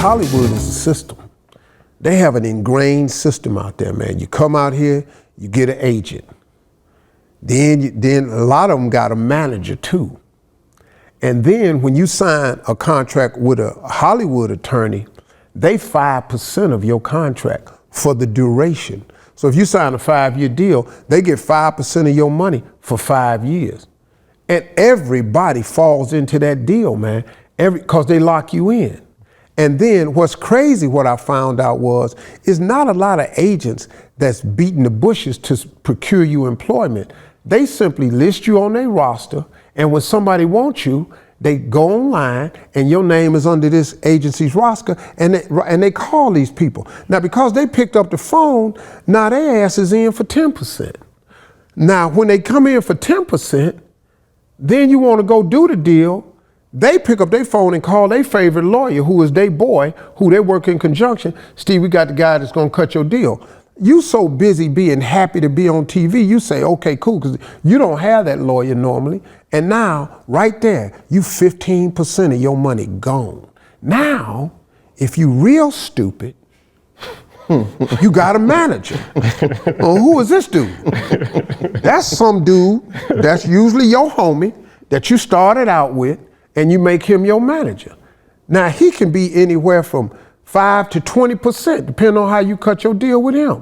Hollywood is a system. They have an ingrained system out there, man. You come out here, you get an agent. Then a lot of them got a manager too. And then when you sign a contract with a Hollywood attorney, they 5% of your contract for the duration. So if you sign a 5-year deal, they get 5% of your money for 5 years. And everybody falls into that deal, man, because they lock you in. And then what's crazy, what I found out is not a lot of agents that's beating the bushes to procure you employment. They simply list you on their roster, and when somebody wants you, they go online and your name is under this agency's roster, and they call these people. Now, because they picked up the phone, now their ass is in for 10%. Now, when they come in for 10%, then you want to go do the deal, they pick up their phone and call their favorite lawyer, who is their boy, who they work in conjunction. Steve, we got the guy that's going to cut your deal. You so busy being happy to be on TV, you say, okay, cool, because you don't have that lawyer normally. And now, right there, you 15% of your money gone. Now, if you real stupid, you got a manager. Well, who is this dude? That's some dude that's usually your homie that you started out with, and you make him your manager. Now, he can be anywhere from 5 to 20%, depending on how you cut your deal with him.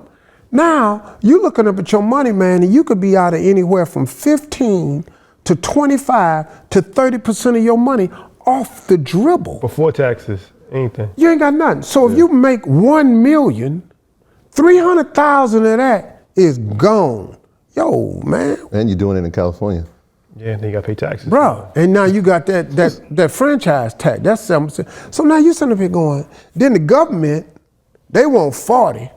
Now, you looking up at your money, man, and you could be out of anywhere from 15 to 25 to 30% of your money off the dribble. Before taxes, anything. You ain't got nothing. So if you make $1 million, 300,000 of that is gone. Yo, man. And you're doing it in California. Yeah, then you gotta pay taxes. Bro, and now you got that franchise tax, that's 7%. So now you sitting up here going, then the government, they want 40.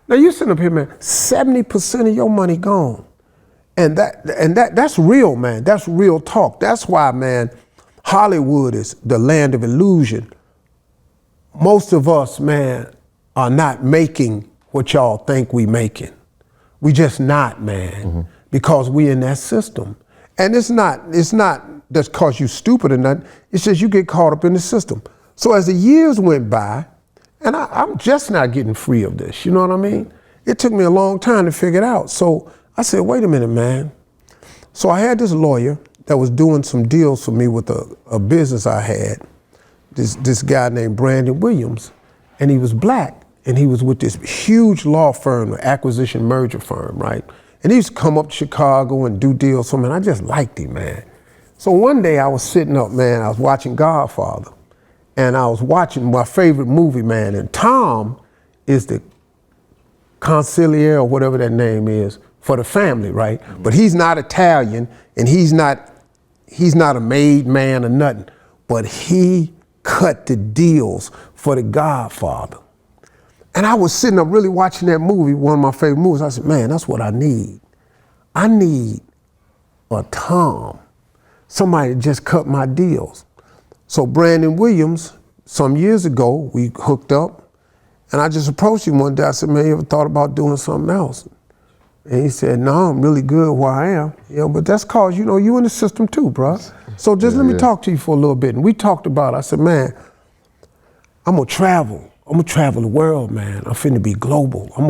Now you sitting up here, man, 70% of your money gone. And that's real, man. That's real talk. That's why, man, Hollywood is the land of illusion. Most of us, man, are not making what y'all think we making. We just not, man, because we in that system. And it's not just cause you stupid or nothing, it's just you get caught up in the system. So as the years went by, and I'm just not getting free of this, you know what I mean? It took me a long time to figure it out. So I said, wait a minute, man. So I had this lawyer that was doing some deals for me with a business I had, this guy named Brandon Williams, and he was black, and he was with this huge law firm, an acquisition merger firm, right? And he used to come up to Chicago and do deals for me, and I just liked him, man. So one day I was sitting up, man, I was watching Godfather, and I was watching my favorite movie, man, and Tom is the consigliere, or whatever that name is, for the family, right? But he's not Italian, and he's not a made man or nothing, but he cut the deals for the Godfather. And I was sitting up really watching that movie, one of my favorite movies. I said, man, that's what I need. I need a Tom, somebody to just cut my deals. So Brandon Williams, some years ago, we hooked up, and I just approached him one day. I said, man, you ever thought about doing something else? And he said, no, I'm really good where I am. You know, but that's cause, you know, you in the system too, bro. So just let me talk to you for a little bit. And we talked about it. I said, man, I'm gonna travel. I'm gonna travel the world, man. I'm finna be global. I'm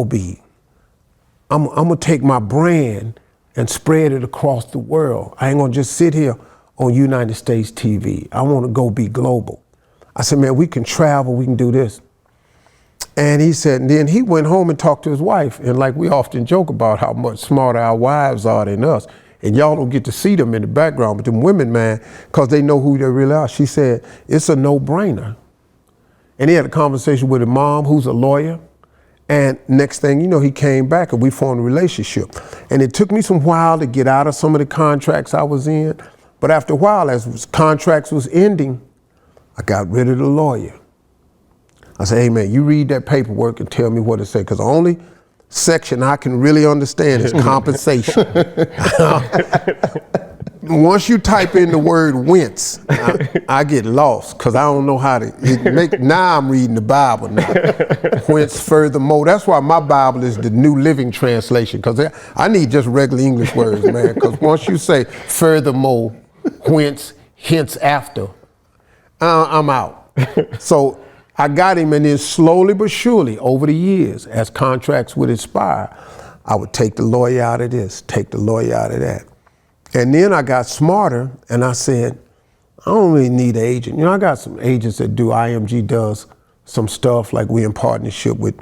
gonna take my brand and spread it across the world. I ain't gonna just sit here on United States TV. I wanna go be global. I said, man, we can travel, we can do this. And he said, and then he went home and talked to his wife. And like we often joke about how much smarter our wives are than us. And y'all don't get to see them in the background, but them women, man, because they know who they really are. She said, it's a no-brainer. And he had a conversation with his mom, who's a lawyer. And next thing you know, he came back and we formed a relationship. And it took me some while to get out of some of the contracts I was in. But after a while, as contracts was ending, I got rid of the lawyer. I said, hey man, you read that paperwork and tell me what it says, because the only section I can really understand is compensation. Once you type in the word wince, I get lost because I don't know how to now I'm reading the Bible now. Whence furthermore. That's why my Bible is the New Living Translation, because I need just regular English words, man, because once you say furthermore, whence, hence after, I'm out. So I got him, and then slowly but surely, over the years, as contracts would expire, I would take the lawyer out of this, take the lawyer out of that. And then I got smarter, and I said, I don't really need an agent. You know, I got some agents that do, IMG does some stuff, like we in partnership with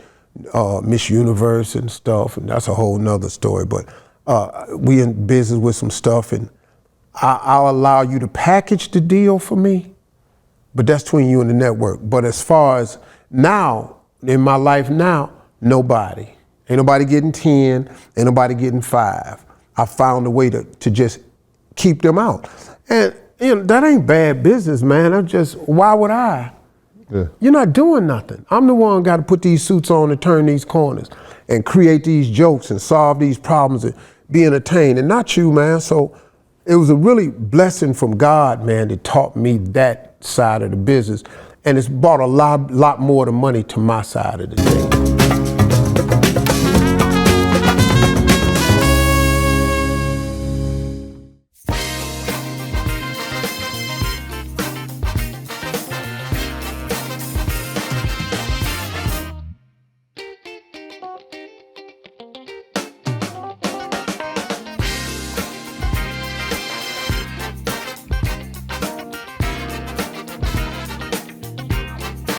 Miss Universe and stuff, and that's a whole nother story, but we in business with some stuff, and I'll allow you to package the deal for me, but that's between you and the network. But as far as now, in my life now, nobody. Ain't nobody getting 10, ain't nobody getting 5. I found a way to just keep them out. And you know, that ain't bad business, man. Why would I? Yeah. You're not doing nothing. I'm the one got to put these suits on and turn these corners and create these jokes and solve these problems and be entertained, and not you, man. So it was a really blessing from God, man, that taught me that side of the business, and it's brought a lot more of the money to my side of the thing.